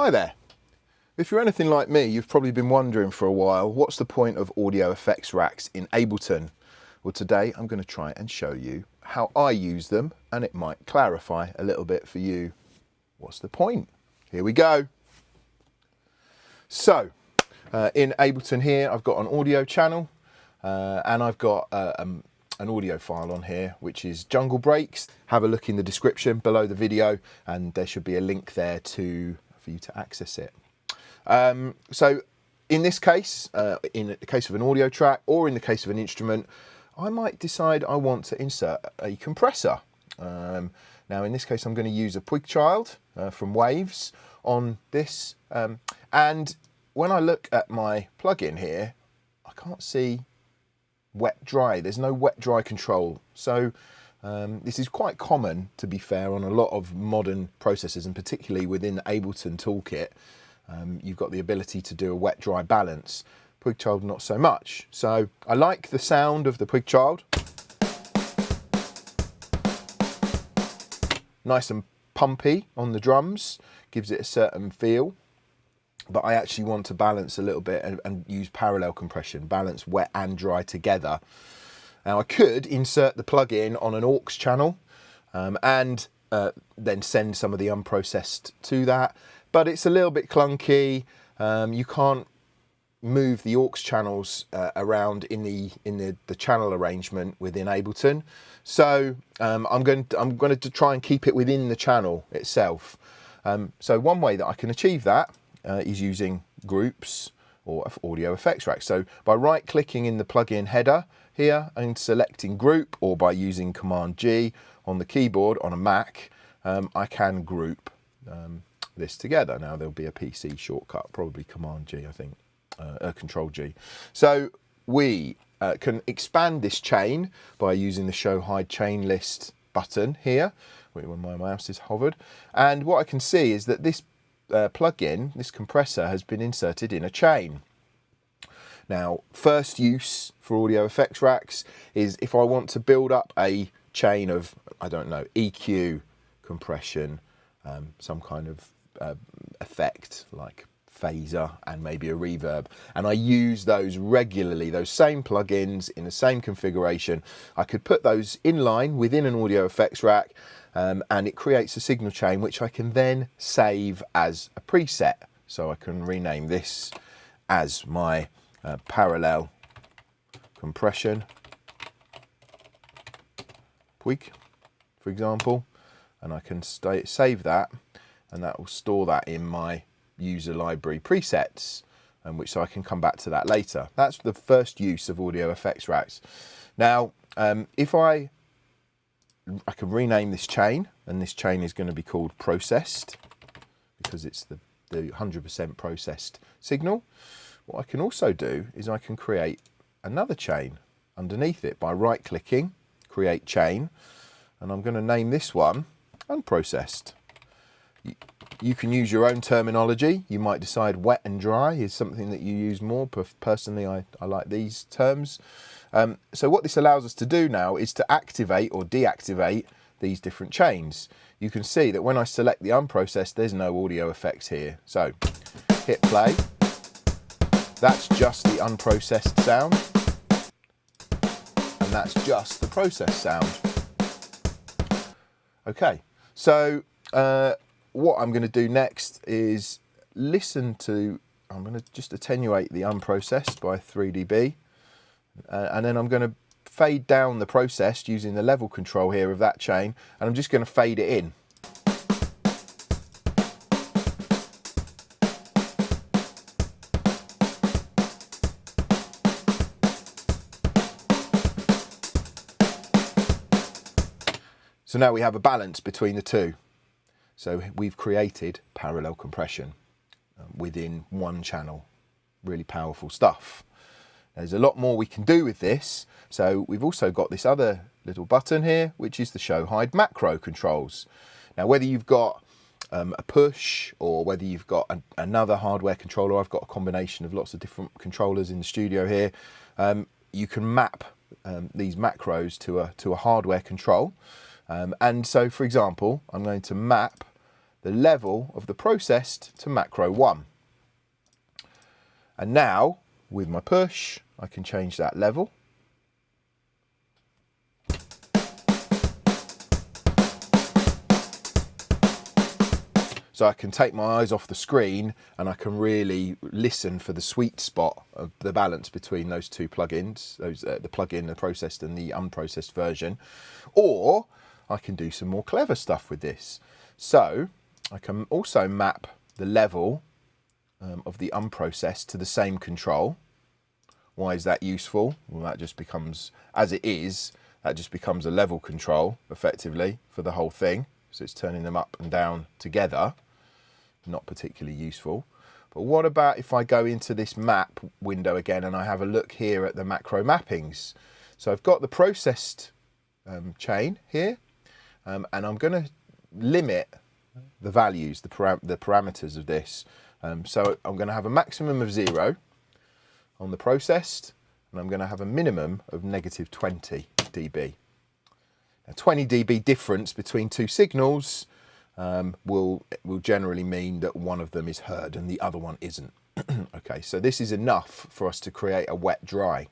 Hi there. If you're anything like me, you've probably been wondering for a while, what's the point of audio effects racks in Ableton? Well, today I'm going to try and show you how I use them, and it might clarify a little bit for you what's the point. Here we go. So, in Ableton here, I've got an audio channel, and I've got an audio file on here, which is Jungle Breaks. Have a look in the description below the video, and there should be a link there for you to access it. So in this case, in the case of an audio track or in the case of an instrument, I might decide I want to insert a compressor. Now in this case, I'm going to use a Pwig Child from Waves on this. And when I look at my plugin here, I can't see wet dry. There's no wet dry control. So this is quite common, to be fair, on a lot of modern processors, and particularly within the Ableton toolkit. You've got the ability to do a wet dry balance. Pwig Child not so much. So I like the sound of the Pwig Child. Nice and pumpy on the drums, gives it a certain feel. But I actually want to balance a little bit and use parallel compression, balance wet and dry together. Now I could insert the plugin on an aux channel and then send some of the unprocessed to that, but it's a little bit clunky. You can't move the aux channels around in the channel arrangement within Ableton, so I'm going to try and keep it within the channel itself. So one way that I can achieve that is using groups or audio effects racks. So by right clicking in the plugin header here and selecting group, or by using Command G on the keyboard on a Mac, I can group this together. Now there'll be a PC shortcut, probably Command G, I think, Control G. So we can expand this chain by using the Show Hide Chain List button here, when my mouse is hovered. And what I can see is that this plugin, this compressor, has been inserted in a chain. Now, first use for audio effects racks is if I want to build up a chain of, I don't know, EQ, compression, some kind of effect like phaser and maybe a reverb, and I use those regularly, those same plugins in the same configuration. I could put those in line within an audio effects rack, and it creates a signal chain which I can then save as a preset. So I can rename this as my parallel compression Pwig, for example, and I can save that, and that will store that in my user library presets, which so I can come back to that later. That's the first use of audio effects racks. Now, if I can rename this chain, and this chain is going to be called processed because it's the 100% processed signal. What I can also do is I can create another chain underneath it by right clicking, create chain, and I'm going to name this one unprocessed. You can use your own terminology. You might decide wet and dry is something that you use more. Personally, I like these terms. So what this allows us to do now is to activate or deactivate these different chains. You can see that when I select the unprocessed, there's no audio effects here. So hit play. That's just the unprocessed sound, and that's just the processed sound. Okay, so what I'm going to do next is listen to, I'm going to just attenuate the unprocessed by 3 dB, and then I'm going to fade down the processed using the level control here of that chain, and I'm just going to fade it in. So now we have a balance between the two. So we've created parallel compression within one channel. Really powerful stuff. There's a lot more we can do with this. So we've also got this other little button here, which is the Show Hide macro controls. Now, whether you've got a push or whether you've got another hardware controller, I've got a combination of lots of different controllers in the studio here. You can map these macros to a hardware control. And so, for example, I'm going to map the level of the processed to macro 1. And now, with my push, I can change that level. So I can take my eyes off the screen and I can really listen for the sweet spot of the balance between those two plugins, the plugin, the processed and the unprocessed version. Or I can do some more clever stuff with this. So I can also map the level of the unprocessed to the same control. Why is that useful? Well, that just becomes, as it is, that just becomes a level control effectively for the whole thing. So it's turning them up and down together. Not particularly useful. But what about if I go into this map window again and I have a look here at the macro mappings? So I've got the processed chain here, and I'm going to limit the values, the parameters of this. So I'm going to have a maximum of 0 on the processed, and I'm going to have a minimum of negative 20 dB. Now 20 dB difference between two signals will generally mean that one of them is heard and the other one isn't. Okay, so this is enough for us to create a wet dry.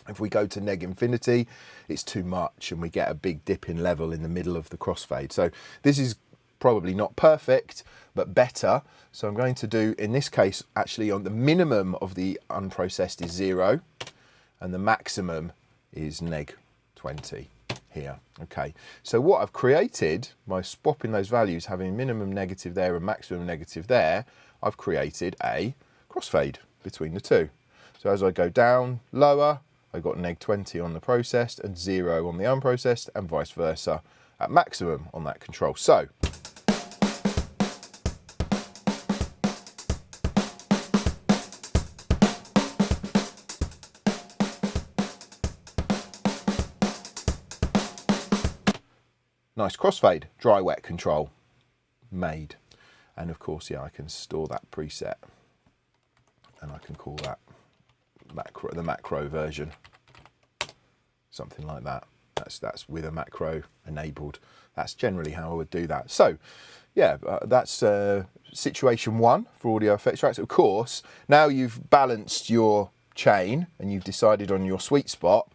If we go to neg infinity, it's too much and we get a big dip in level in the middle of the crossfade. So this is probably not perfect, but better. So I'm going to do, in this case, actually on the minimum of the unprocessed is 0 and the maximum is neg 20. Here. Okay, so what I've created by swapping those values, having minimum negative there and maximum negative there, I've created a crossfade between the two. So as I go down lower, I've got neg 20 on the processed and 0 on the unprocessed, and vice versa at maximum on that control. So nice crossfade, dry wet control made. And of course, yeah, I can store that preset and I can call that the macro version, something like that. That's with a macro enabled. That's generally how I would do that. So yeah, that's situation 1 for audio effects tracks. Of course, now you've balanced your chain and you've decided on your sweet spot.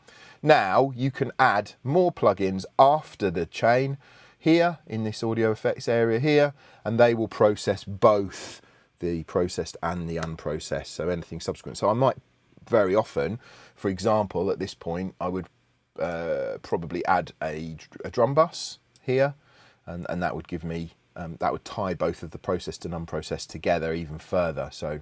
Now you can add more plugins after the chain here in this audio effects area here, and they will process both the processed and the unprocessed, so anything subsequent. So I might very often, for example, at this point, I would probably add a drum bus here, and that would give me, that would tie both of the processed and unprocessed together even further. So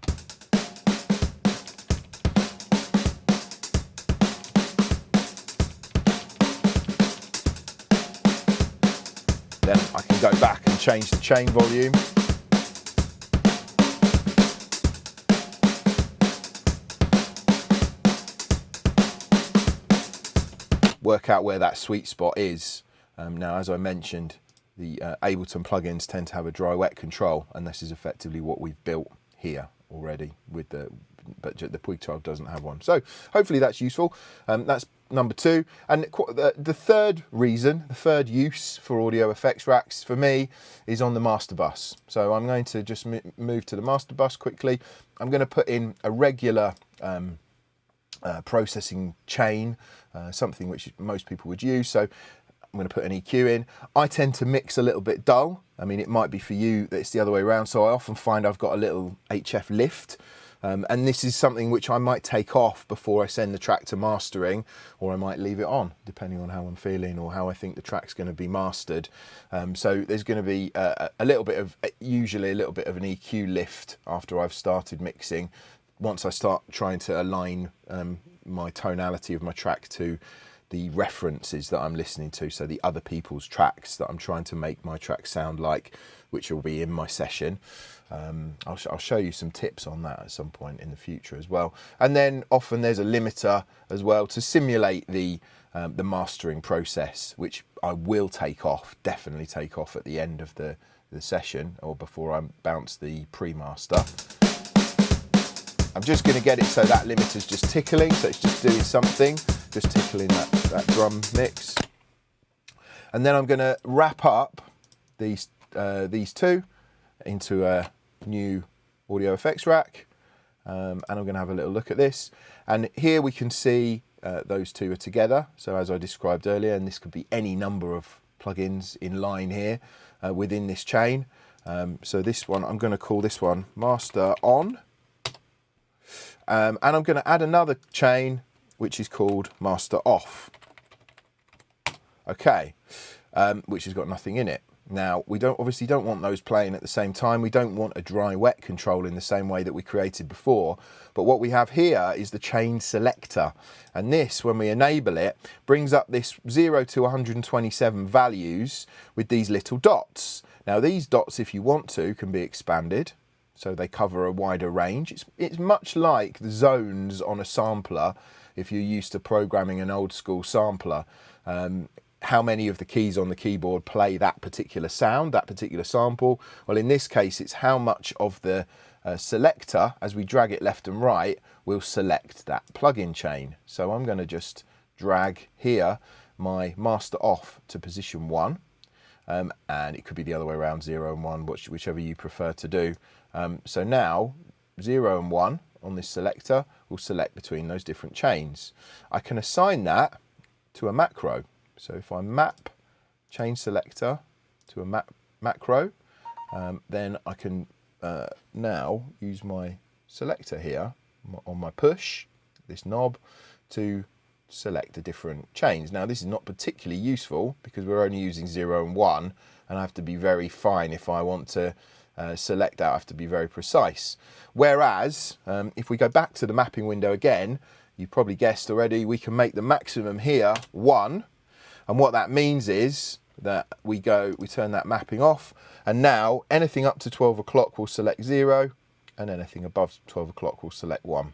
then I can go back and change the chain volume. Work out where that sweet spot is. Now, as I mentioned, the Ableton plugins tend to have a dry wet control, and this is effectively what we've built here already with but the Puig 12 doesn't have one. So hopefully that's useful. That's number 2. And the third reason, the third use for audio effects racks for me is on the master bus. So I'm going to just move to the master bus quickly. I'm going to put in a regular processing chain, something which most people would use. So I'm going to put an EQ in. I tend to mix a little bit dull. I mean, it might be for you that it's the other way around. So I often find I've got a little HF lift. And this is something which I might take off before I send the track to mastering, or I might leave it on, depending on how I'm feeling or how I think the track's going to be mastered. So there's going to be usually a little bit of an EQ lift after I've started mixing, once I start trying to align my tonality of my track to the references that I'm listening to, so the other people's tracks that I'm trying to make my track sound like, which will be in my session. I'll show you some tips on that at some point in the future as well. And then often there's a limiter as well to simulate the mastering process, which I will take off, definitely take off at the end of the session or before I bounce the pre-master. I'm just going to get it so that limiter's just tickling, so it's just doing something, just tickling that drum mix. And then I'm going to wrap up these two into a new audio effects rack, and I'm going to have a little look at this. And here we can see those two are together. So as I described earlier, and this could be any number of plugins in line here within this chain. So this one, I'm going to call this one Master On. And I'm going to add another chain which is called Master Off. Okay, which has got nothing in it. Now, we obviously don't want those playing at the same time. We don't want a dry-wet control in the same way that we created before. But what we have here is the chain selector. And this, when we enable it, brings up this 0 to 127 values with these little dots. Now, these dots, if you want to, can be expanded, so they cover a wider range. It's much like the zones on a sampler, if you're used to programming an old-school sampler. How many of the keys on the keyboard play that particular sound, that particular sample. Well, in this case, it's how much of the selector, as we drag it left and right, will select that plugin chain. So I'm going to just drag here my Master Off to position 1. And it could be the other way around, 0 and 1, whichever you prefer to do. So now 0 and 1 on this selector will select between those different chains. I can assign that to a macro. So if I map chain selector to a macro, then I can now use my selector here on my push, this knob, to select the different chains. Now, this is not particularly useful because we're only using 0 and 1, and I have to be very fine if I want to select that. I have to be very precise. Whereas, if we go back to the mapping window again, you've probably guessed already, we can make the maximum here 1. And what that means is that we turn that mapping off, and now anything up to 12 o'clock will select 0, and anything above 12 o'clock will select 1.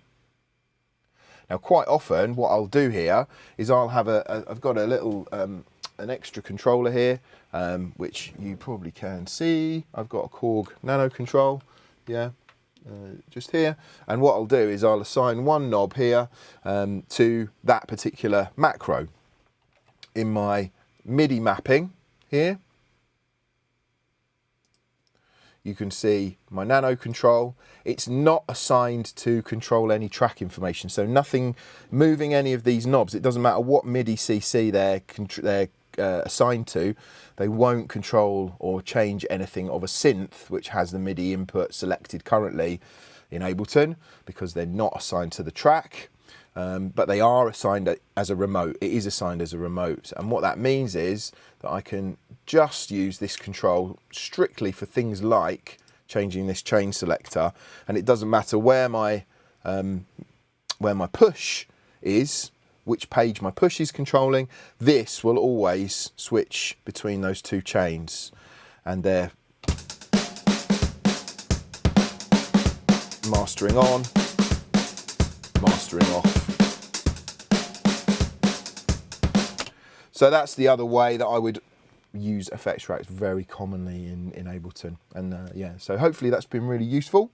Now, quite often, what I'll do here is I'll have I've got a little, an extra controller here, which you probably can see. I've got a Korg Nano control, yeah, just here. And what I'll do is I'll assign one knob here to that particular macro. In my MIDI mapping here, you can see my Nano control. It's not assigned to control any track information, so nothing moving any of these knobs. It doesn't matter what MIDI CC they're assigned to, they won't control or change anything of a synth which has the MIDI input selected currently in Ableton, because they're not assigned to the track. But they are assigned as a remote. It is assigned as a remote. And what that means is that I can just use this control strictly for things like changing this chain selector. And it doesn't matter where my push is, which page my push is controlling. This will always switch between those two chains. And they're mastering on, mastering off. So that's the other way that I would use effects racks very commonly in Ableton. And yeah, so hopefully that's been really useful.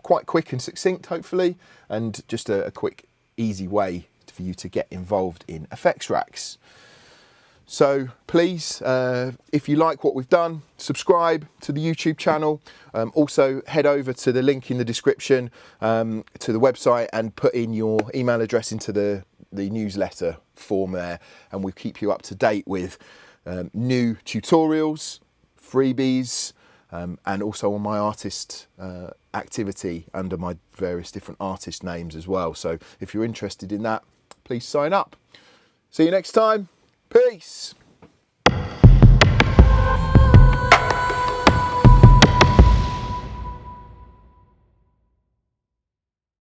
Quite quick and succinct, hopefully, and just a quick, easy way for you to get involved in effects racks. So please, if you like what we've done, subscribe to the YouTube channel. Also head over to the link in the description to the website and put in your email address into the newsletter form there, and we'll keep you up to date with new tutorials, freebies, and also on my artist activity under my various different artist names as well. So if you're interested in that, please sign up. See you next time. Peace.